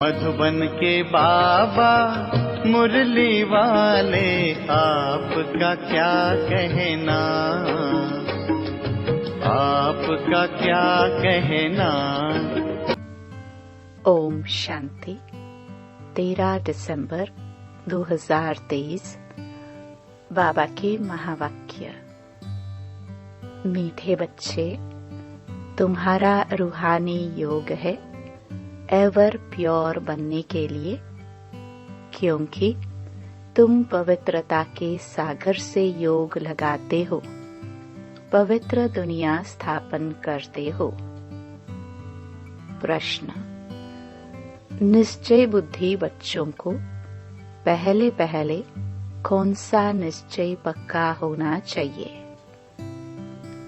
मधुबन के बाबा मुरली वाले, आपका क्या कहना, आपका क्या कहना। ओम शांति। 13 दिसंबर 2023। बाबा के महावाक्य। मीठे बच्चे, तुम्हारा रूहानी योग है एवर प्योर बनने के लिए, क्योंकि तुम पवित्रता के सागर से योग लगाते हो, पवित्र दुनिया स्थापन करते हो। प्रश्न। निश्चय बुद्धि बच्चों को पहले पहले कौन सा निश्चय पक्का होना चाहिए?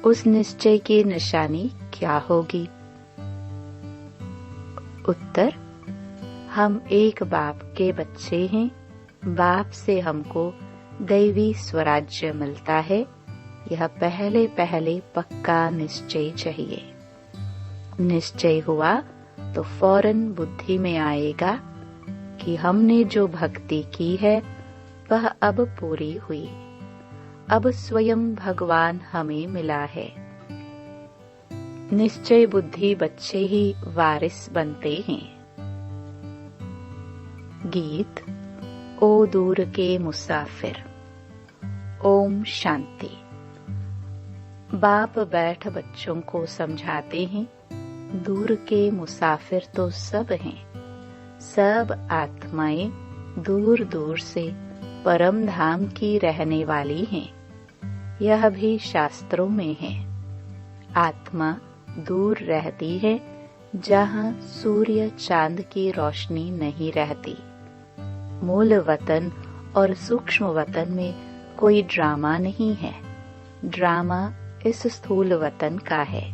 उस निश्चय की निशानी क्या होगी? उत्तर। हम एक बाप के बच्चे हैं, बाप से हमको दैवी स्वराज्य मिलता है, यह पहले पहले पक्का निश्चय चाहिए। निश्चय हुआ तो फौरन बुद्धि में आएगा कि हमने जो भक्ति की है वह अब पूरी हुई, अब स्वयं भगवान हमें मिला है। निश्चय बुद्धि बच्चे ही वारिस बनते हैं। गीत। ओ दूर के मुसाफिर। ओम शांति। बाप बैठ बच्चों को समझाते हैं, दूर के मुसाफिर तो सब हैं, सब आत्माएं दूर दूर से परम धाम की रहने वाली हैं। यह भी शास्त्रों में है। आत्मा दूर रहती है जहाँ सूर्य चांद की रोशनी नहीं रहती। मूल वतन और सूक्ष्म वतन में कोई ड्रामा नहीं है। ड्रामा इस स्थूल वतन का है,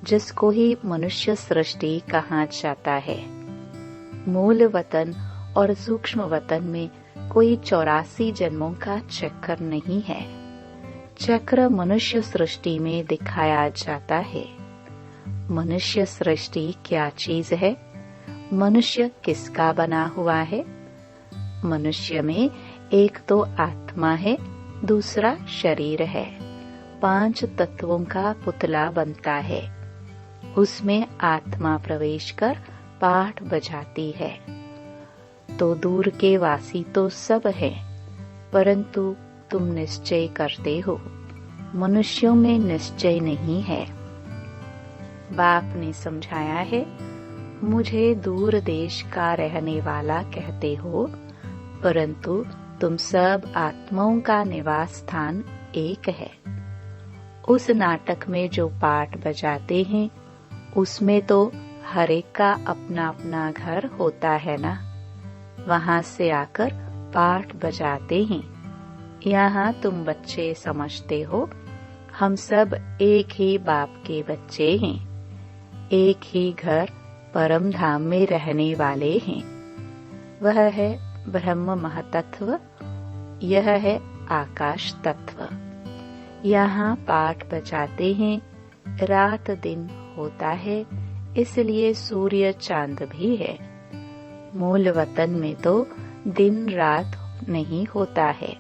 जिसको ही मनुष्य सृष्टि कहा जाता है। मूल वतन और सूक्ष्म वतन में कोई 84 जन्मों का चक्र नहीं है। चक्र मनुष्य सृष्टि में दिखाया जाता है। मनुष्य सृष्टि क्या चीज है? मनुष्य किसका बना हुआ है? मनुष्य में एक तो आत्मा है, दूसरा शरीर है। 5 तत्वों का पुतला बनता है। उसमें आत्मा प्रवेश कर पाठ बजाती है। तो दूर के वासी तो सब है, परंतु तुम निश्चय करते हो, मनुष्यों में निश्चय नहीं है। बाप ने समझाया है, मुझे दूर देश का रहने वाला कहते हो, परंतु तुम सब आत्माओं का निवास स्थान एक है। उस नाटक में जो पाठ बजाते हैं, उसमें तो हर एक का अपना अपना घर होता है ना। वहां से आकर पाठ बजाते हैं। यहाँ तुम बच्चे समझते हो, हम सब एक ही बाप के बच्चे हैं, एक ही घर परम धाम में रहने वाले हैं। वह है ब्रह्म महतत्व, यह है आकाश तत्व। यहाँ पाठ बजाते हैं, रात दिन होता है, इसलिए सूर्य चांद भी है। मूल वतन में तो दिन रात नहीं होता है।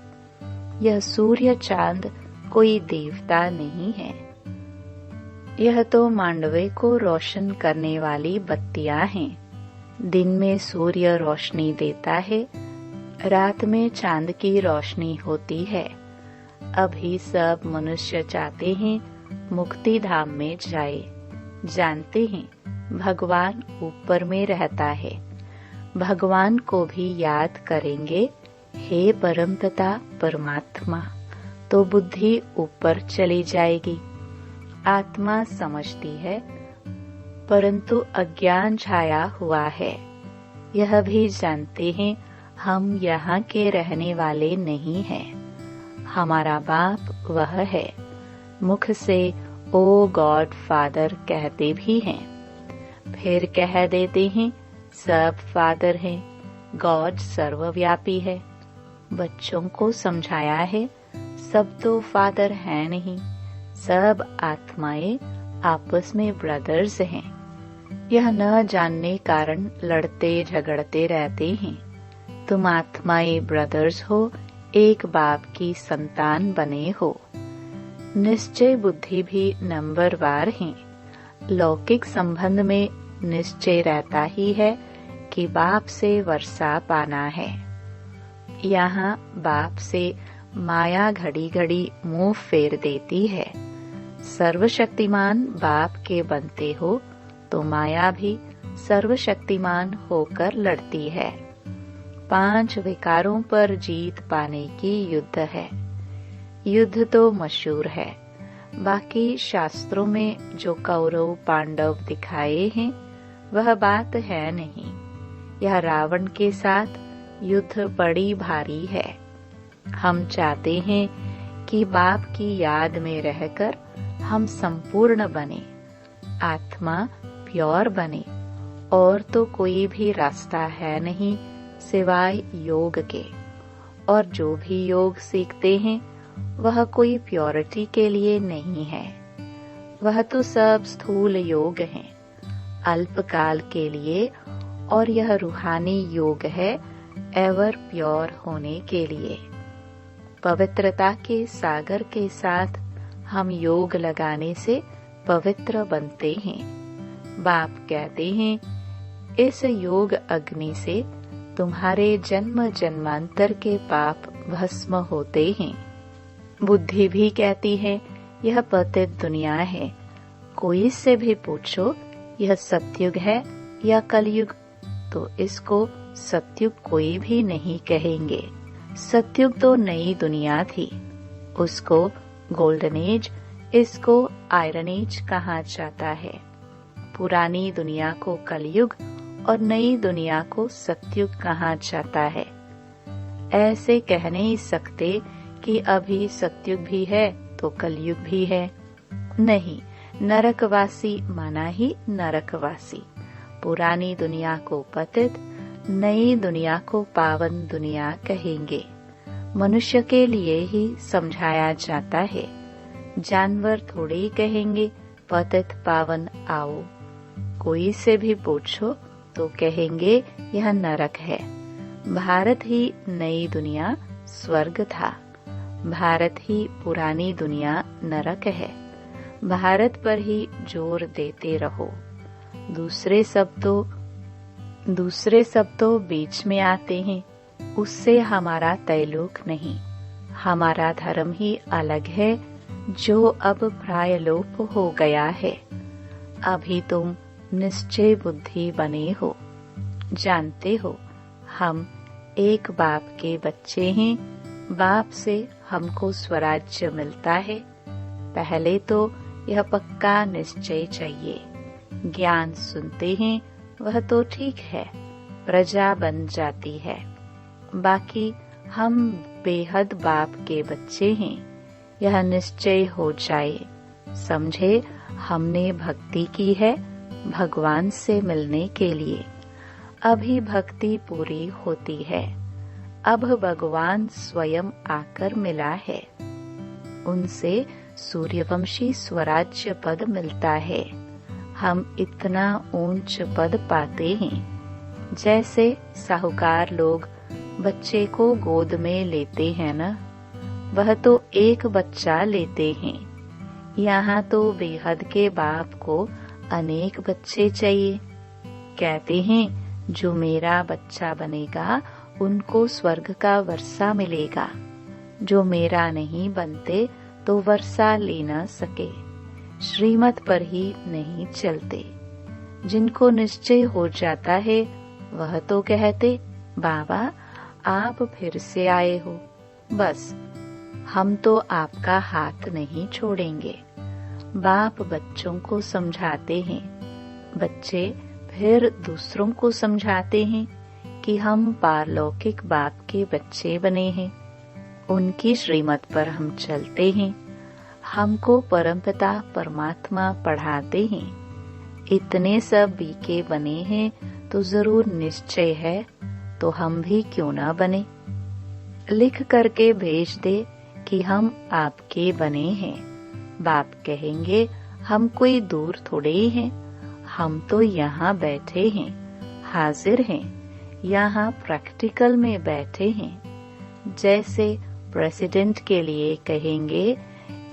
यह सूर्य चांद कोई देवता नहीं है। यह तो मांडवे को रोशन करने वाली बत्तियां हैं। दिन में सूर्य रोशनी देता है, रात में चांद की रोशनी होती है। अभी सब मनुष्य चाहते हैं मुक्ति धाम में जाए। जानते हैं भगवान ऊपर में रहता है। भगवान को भी याद करेंगे, हे परमपिता परमात्मा, तो बुद्धि ऊपर चली जाएगी। आत्मा समझती है, परंतु अज्ञान छाया हुआ है। यह भी जानते हैं हम यहाँ के रहने वाले नहीं हैं। हमारा बाप वह है। मुख से ओ गॉड फादर कहते भी हैं, फिर कह देते हैं सब फादर हैं, गॉड सर्वव्यापी है। बच्चों को समझाया है, सब तो फादर है नहीं, सब आत्माएं आपस में ब्रदर्स हैं। यह न जानने कारण लड़ते झगड़ते रहते हैं। तुम आत्माएं ब्रदर्स हो, एक बाप की संतान बने हो। निश्चय बुद्धि भी नंबरवार है। लौकिक संबंध में निश्चय रहता ही है कि बाप से वर्षा पाना है। यहाँ बाप से माया घड़ी घड़ी मुंह फेर देती है। सर्वशक्तिमान बाप के बनते हो तो माया भी सर्वशक्तिमान होकर लड़ती है। 5 विकारों पर जीत पाने की युद्ध है। युद्ध तो मशहूर है, बाकी शास्त्रों में जो कौरव पांडव दिखाए हैं वह बात है नहीं। यह रावण के साथ युद्ध बड़ी भारी है। हम चाहते हैं कि बाप की याद में रहकर हम संपूर्ण बने, आत्मा प्योर बने, और तो कोई भी रास्ता है नहीं सिवाय योग के। और जो भी योग सीखते हैं वह कोई प्योरिटी के लिए नहीं है। वह तो सब स्थूल योग हैं, अल्पकाल के लिए, और यह रूहानी योग है एवर प्योर होने के लिए। पवित्रता के सागर के साथ हम योग लगाने से पवित्र बनते हैं। बाप कहते हैं, इस योग अग्नि से तुम्हारे जन्म जन्मांतर के पाप भस्म होते हैं। बुद्धि भी कहती है, यह पतित दुनिया है। कोई से भी पूछो यह सतयुग है या कलयुग, तो इसको सतयुग कोई भी नहीं कहेंगे। सतयुग तो नई दुनिया थी, उसको गोल्डन एज, इसको आयरन एज कहा जाता है। पुरानी दुनिया को कलयुग और नई दुनिया को सतयुग कहा जाता है। ऐसे कह नहीं सकते कि अभी सतयुग भी है तो कलयुग भी है। नहीं, नरकवासी माना ही नरकवासी। पुरानी दुनिया को पतित, नई दुनिया को पावन दुनिया कहेंगे। मनुष्य के लिए ही समझाया जाता है। जानवर थोड़े ही कहेंगे पतित पावन आओ। कोई से भी पूछो तो कहेंगे यह नरक है। भारत ही नई दुनिया स्वर्ग था, भारत ही पुरानी दुनिया नरक है। भारत पर ही जोर देते रहो। दूसरे सब तो बीच में आते हैं, उससे हमारा तैलुक नहीं। हमारा धर्म ही अलग है जो अब प्रायलोप हो गया है। अभी तुम निश्चय बुद्धि बने हो, जानते हो हम एक बाप के बच्चे हैं। बाप से हमको स्वराज्य मिलता है। पहले तो यह पक्का निश्चय चाहिए। ज्ञान सुनते हैं वह तो ठीक है, प्रजा बन जाती है। बाकी हम बेहद बाप के बच्चे हैं, यह निश्चय हो जाए। समझे हमने भक्ति की है भगवान से मिलने के लिए। अभी भक्ति पूरी होती है। अब भगवान स्वयं आकर मिला है। उनसे सूर्यवंशी स्वराज्य पद मिलता है। हम इतना ऊंच पद पाते हैं। जैसे साहूकार लोग बच्चे को गोद में लेते हैं ना, वह तो एक बच्चा लेते हैं। यहाँ तो बेहद के बाप को अनेक बच्चे चाहिए। कहते हैं जो मेरा बच्चा बनेगा उनको स्वर्ग का वर्षा मिलेगा। जो मेरा नहीं बनते तो वर्षा ले न सके, श्रीमत पर ही नहीं चलते। जिनको निश्चय हो जाता है वह तो कहते बाबा आप फिर से आए हो। बस हम तो आपका हाथ नहीं छोड़ेंगे। बाप बच्चों को समझाते हैं, बच्चे फिर दूसरों को समझाते हैं कि हम पारलौकिक बाप के बच्चे बने हैं। उनकी श्रीमत पर हम चलते हैं। हमको परमपिता परमात्मा पढ़ाते हैं। इतने सब बीके बने हैं तो जरूर निश्चय है, तो हम भी क्यों ना बने। लिख करके भेज दे कि हम आपके बने हैं। बाप कहेंगे हम कोई दूर थोड़े ही हैं, हम तो यहाँ बैठे हैं, हाजिर हैं, यहाँ प्रैक्टिकल में बैठे हैं। जैसे प्रेसिडेंट के लिए कहेंगे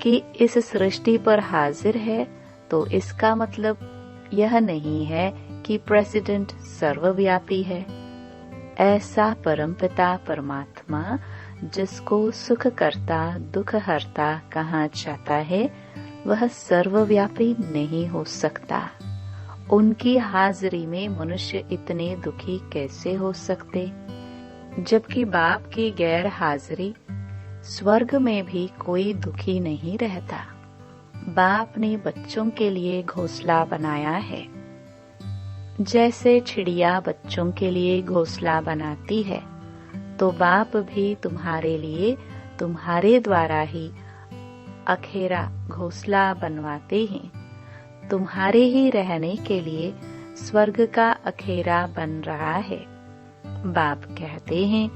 कि इस सृष्टि पर हाजिर है, तो इसका मतलब यह नहीं है कि प्रेसिडेंट सर्वव्यापी है। ऐसा परमपिता परमात्मा जिसको सुख करता दुख हरता कहा जाता है, वह सर्वव्यापी नहीं हो सकता। उनकी हाजिरी में मनुष्य इतने दुखी कैसे हो सकते? जबकि बाप की गैर हाजिरी स्वर्ग में भी कोई दुखी नहीं रहता। बाप ने बच्चों के लिए घोंसला बनाया है। जैसे चिड़िया बच्चों के लिए घोंसला बनाती है, तो बाप भी तुम्हारे लिए तुम्हारे द्वारा ही अखेरा घोंसला बनवाते हैं। तुम्हारे ही रहने के लिए स्वर्ग का अखेरा बन रहा है। बाप कहते हैं,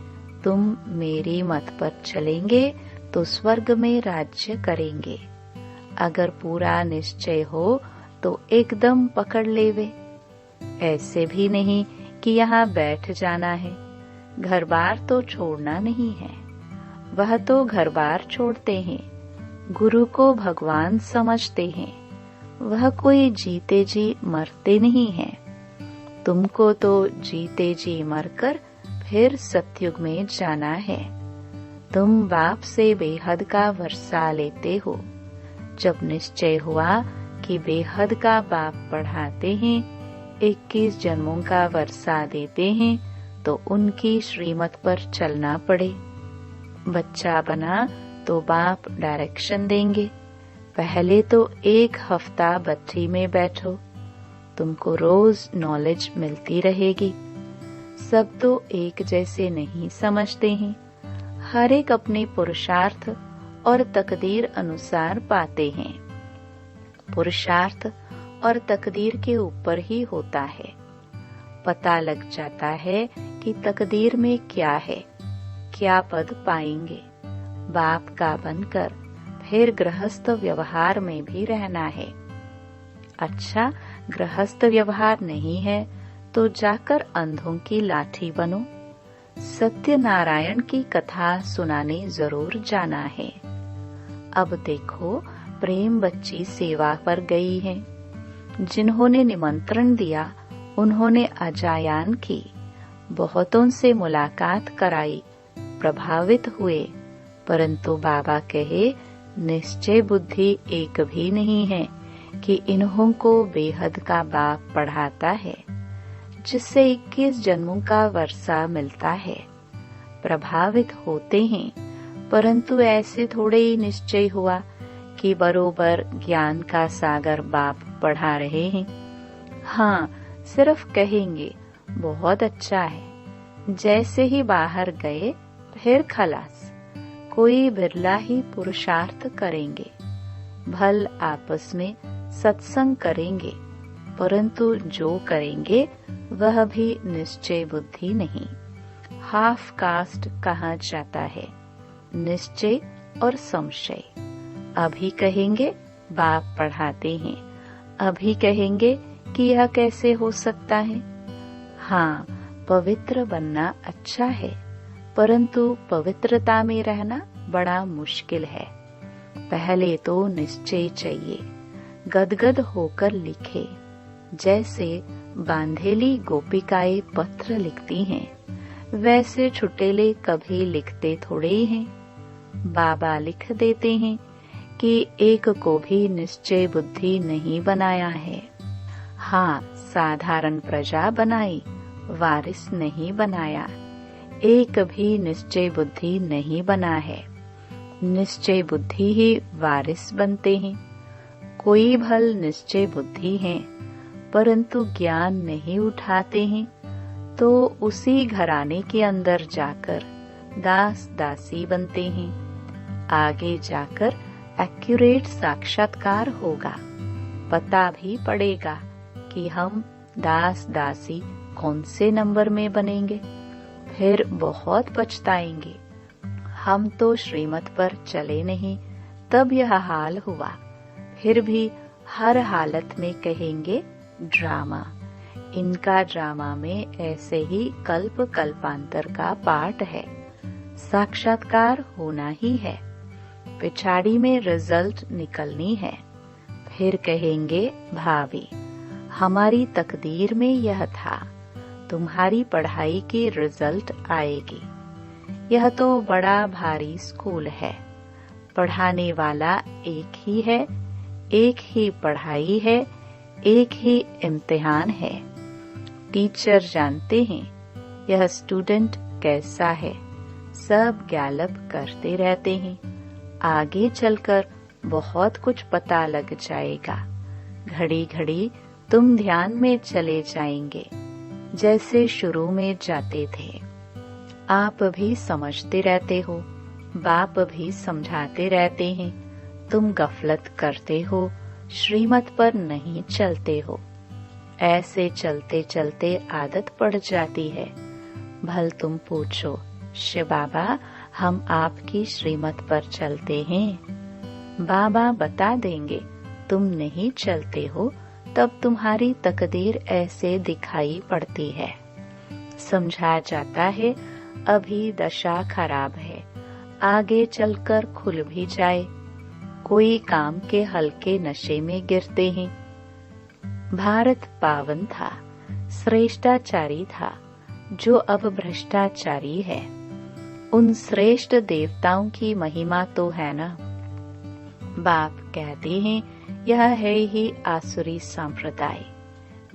तुम मेरी मत पर चलेंगे तो स्वर्ग में राज्य करेंगे। अगर पूरा निश्चय हो तो एकदम पकड़ लेवे। ऐसे भी नहीं कि यहाँ बैठ जाना है। घर बार तो छोड़ना नहीं है। वह तो घर बार छोड़ते हैं, गुरु को भगवान समझते हैं। वह कोई जीते जी मरते नहीं हैं। तुमको तो जीते जी मरकर फिर सतयुग में जाना है। तुम बाप से बेहद का वर्षा लेते हो। जब निश्चय हुआ कि बेहद का बाप पढ़ाते हैं, 21 जन्मों का वर्षा देते हैं, तो उनकी श्रीमत पर चलना पड़े। बच्चा बना तो बाप डायरेक्शन देंगे। पहले तो 1 हफ्ता बच्ची में बैठो, तुमको रोज नॉलेज मिलती रहेगी। सब तो एक जैसे नहीं समझते हैं। हर एक अपने पुरुषार्थ और तकदीर अनुसार पाते हैं। पुरुषार्थ और तकदीर के ऊपर ही होता है। पता लग जाता है कि तकदीर में क्या है, क्या पद पाएंगे। बाप का बनकर फिर गृहस्थ व्यवहार में भी रहना है। अच्छा, गृहस्थ व्यवहार नहीं है तो जाकर अंधों की लाठी बनो। सत्यनारायण की कथा सुनाने जरूर जाना है। अब देखो, प्रेम बच्ची सेवा पर गई है। जिन्होंने निमंत्रण दिया उन्होंने अजायान की, बहुतों से मुलाकात कराई, प्रभावित हुए। परंतु बाबा कहे, निश्चय बुद्धि एक भी नहीं है कि इन्हों को बेहद का बाप पढ़ाता है, जिससे 21 जन्मों का वर्षा मिलता है। प्रभावित होते हैं, परंतु ऐसे थोड़े ही निश्चय हुआ कि बरोबर ज्ञान का सागर बाप पढ़ा रहे हैं। हाँ, सिर्फ कहेंगे बहुत अच्छा है। जैसे ही बाहर गए फिर खलास। कोई बिरला ही पुरुषार्थ करेंगे। भल आपस में सत्संग करेंगे, परंतु जो करेंगे वह भी निश्चय बुद्धि नहीं, हाफ कास्ट कहा जाता है। निश्चय और संशय। अभी कहेंगे बाप पढ़ाते हैं, अभी कहेंगे कि यह कैसे हो सकता है। हाँ, पवित्र बनना अच्छा है, परंतु पवित्रता में रहना बड़ा मुश्किल है। पहले तो निश्चय चाहिए। गदगद होकर लिखे, जैसे बांधेली गोपिकाएं पत्र लिखती हैं, वैसे छुटेले कभी लिखते थोड़े ही हैं। बाबा लिख देते हैं कि एक को भी निश्चय बुद्धि नहीं बनाया है। हाँ, साधारण प्रजा बनाई, वारिस नहीं बनाया। एक भी निश्चय बुद्धि नहीं बना है। निश्चय बुद्धि ही वारिस बनते हैं। कोई भल निश्चय बुद्धि है, परंतु ज्ञान नहीं उठाते हैं, तो उसी घराने के अंदर जाकर दास दासी बनते हैं। आगे जाकर एक्यूरेट साक्षात्कार होगा, पता भी पड़ेगा कि हम दास दासी कौन से नंबर में बनेंगे। फिर बहुत पछताएंगे, हम तो श्रीमत पर चले नहीं, तब यह हाल हुआ। फिर भी हर हालत में कहेंगे ड्रामा। इनका ड्रामा में ऐसे ही कल्प कल्पांतर का पाठ है। साक्षात्कार होना ही है, पिछाड़ी में रिजल्ट निकलनी है। फिर कहेंगे भावी, हमारी तकदीर में यह था, तुम्हारी पढ़ाई की रिजल्ट आएगी। यह तो बड़ा भारी स्कूल है, पढ़ाने वाला एक ही है, एक ही पढ़ाई है, एक ही इम्तिहान है। टीचर जानते हैं यह स्टूडेंट कैसा है, सब गैलप करते रहते हैं। आगे चलकर बहुत कुछ पता लग जाएगा। घड़ी घड़ी तुम ध्यान में चले जाएंगे, जैसे शुरू में जाते थे। आप भी समझते रहते हो, बाप भी समझाते रहते हैं। तुम गफलत करते हो, श्रीमत पर नहीं चलते हो। ऐसे चलते चलते आदत पड़ जाती है। भल तुम पूछो, शिव बाबा हम आपकी श्रीमत पर चलते हैं? बाबा बता देंगे, तुम नहीं चलते हो तब तुम्हारी तकदीर ऐसे दिखाई पड़ती है। समझा जाता है अभी दशा खराब है, आगे चलकर खुल भी जाए। कोई काम के हल्के नशे में गिरते हैं। भारत पावन था, श्रेष्ठाचारी था, जो अब भ्रष्टाचारी है। उन श्रेष्ठ देवताओं की महिमा तो है ना। बाप कहते हैं यह है ही आसुरी संप्रदाय।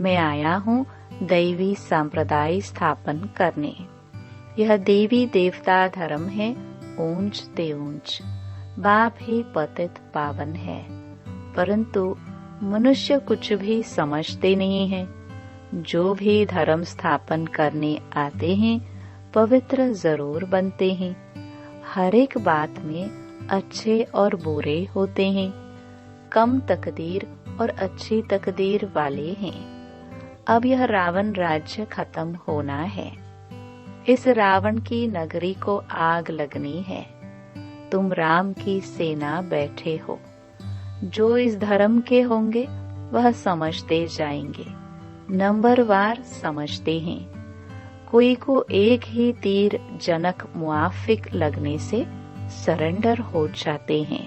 मैं आया हूँ दैवी संप्रदाय स्थापन करने। यह देवी देवता धर्म है ऊंच ते ऊंच। बाप ही पतित पावन है, परंतु मनुष्य कुछ भी समझते नहीं है। जो भी धर्म स्थापन करने आते हैं पवित्र जरूर बनते हैं। हर एक बात में अच्छे और बुरे होते हैं। कम तकदीर और अच्छी तकदीर वाले हैं। अब यह रावण राज्य खत्म होना है। इस रावण की नगरी को आग लगनी है। तुम राम की सेना बैठे हो। जो इस धर्म के होंगे वह समझते जाएंगे, नंबरवार समझते हैं। कोई को एक ही तीर जनक मुआफिक लगने से सरेंडर हो जाते हैं।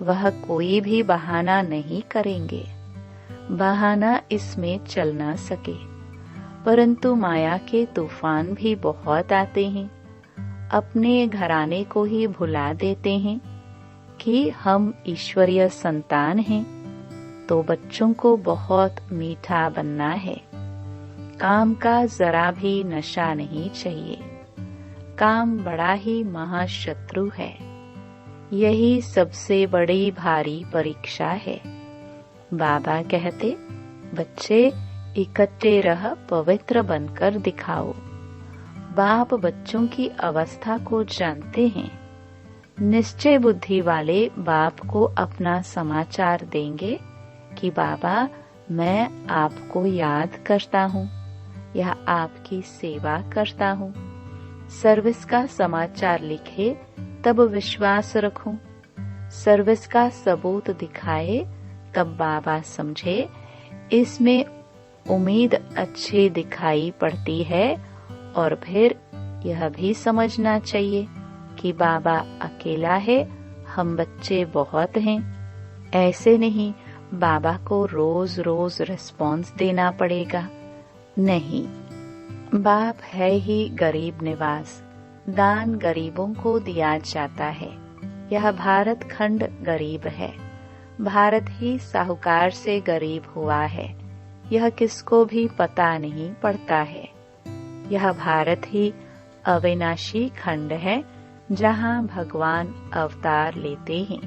वह कोई भी बहाना नहीं करेंगे। बहाना इसमें चल न सके, परंतु माया के तूफान भी बहुत आते हैं। अपने घराने को ही भुला देते हैं कि हम ईश्वरीय संतान हैं। तो बच्चों को बहुत मीठा बनना है। काम का जरा भी नशा नहीं चाहिए। काम बड़ा ही महाशत्रु है। यही सबसे बड़ी भारी परीक्षा है। बाबा कहते, बच्चे इकट्ठे रह पवित्र बनकर दिखाओ। बाप बच्चों की अवस्था को जानते हैं। निश्चय बुद्धि वाले बाप को अपना समाचार देंगे कि बाबा मैं आपको याद करता हूँ या आपकी सेवा करता हूँ। सर्विस का समाचार लिखे तब विश्वास रखूं। सर्विस का सबूत दिखाए तब बाबा समझे इसमें उम्मीद अच्छी दिखाई पड़ती है। और फिर यह भी समझना चाहिए कि बाबा अकेला है, हम बच्चे बहुत हैं। ऐसे नहीं बाबा को रोज रोज रिस्पॉन्स देना पड़ेगा। नहीं, बाप है ही गरीब निवास। दान गरीबों को दिया जाता है। यह भारत खंड गरीब है। भारत ही साहूकार से गरीब हुआ है। यह किसको भी पता नहीं पड़ता है। यह भारत ही अविनाशी खंड है, जहाँ भगवान अवतार लेते हैं।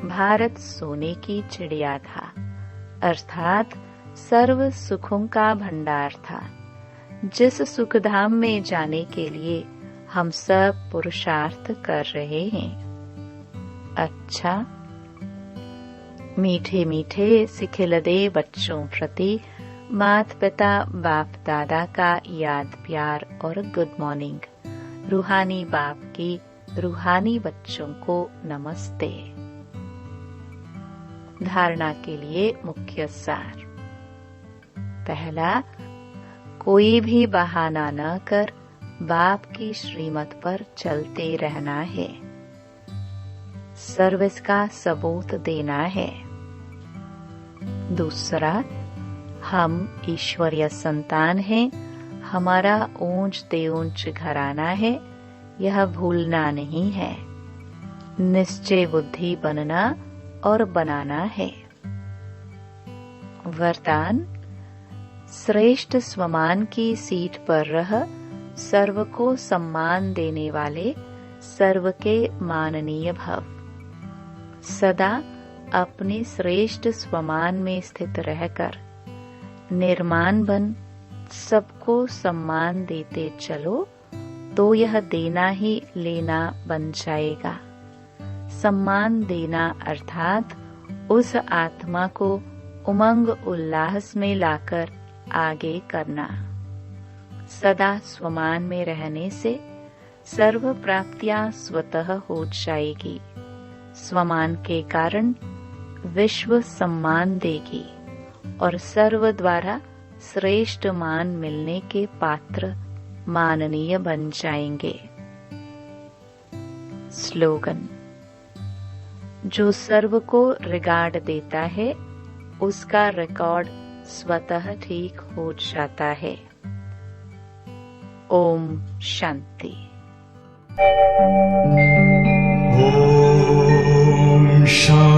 भारत सोने की चिड़िया था, अर्थात सर्व सुखों का भंडार था। जिस सुखधाम में जाने के लिए हम सब पुरुषार्थ कर रहे हैं। अच्छा, मीठे मीठे सिखिलदे बच्चों प्रति माता पिता बाप दादा का याद प्यार और गुड मॉर्निंग। रूहानी बाप की रूहानी बच्चों को नमस्ते। धारणा के लिए मुख्य सार। पहला, कोई भी बहाना न कर बाप की श्रीमत पर चलते रहना है, सर्विस का सबूत देना है। दूसरा, हम ईश्वरीय संतान हैं, हमारा ऊंचते ऊंच घराना है, यह भूलना नहीं है। निश्चय बुद्धि बनना और बनाना है। वरदान, श्रेष्ठ स्वमान की सीट पर रह सर्व को सम्मान देने वाले सर्व के माननीय भव। सदा अपने श्रेष्ठ स्वमान में स्थित रहकर निर्माण बन सबको सम्मान देते चलो तो यह देना ही लेना बन जाएगा। सम्मान देना अर्थात उस आत्मा को उमंग उल्लास में लाकर आगे करना। सदा स्वमान में रहने से सर्व प्राप्तियां स्वतः हो जाएगी। स्वमान के कारण विश्व सम्मान देगी और सर्व द्वारा श्रेष्ठ मान मिलने के पात्र माननीय बन जाएंगे। स्लोगन, जो सर्व को रिगार्ड देता है उसका रिकॉर्ड स्वतः ठीक हो जाता है। ओम शांति। ओम शांति।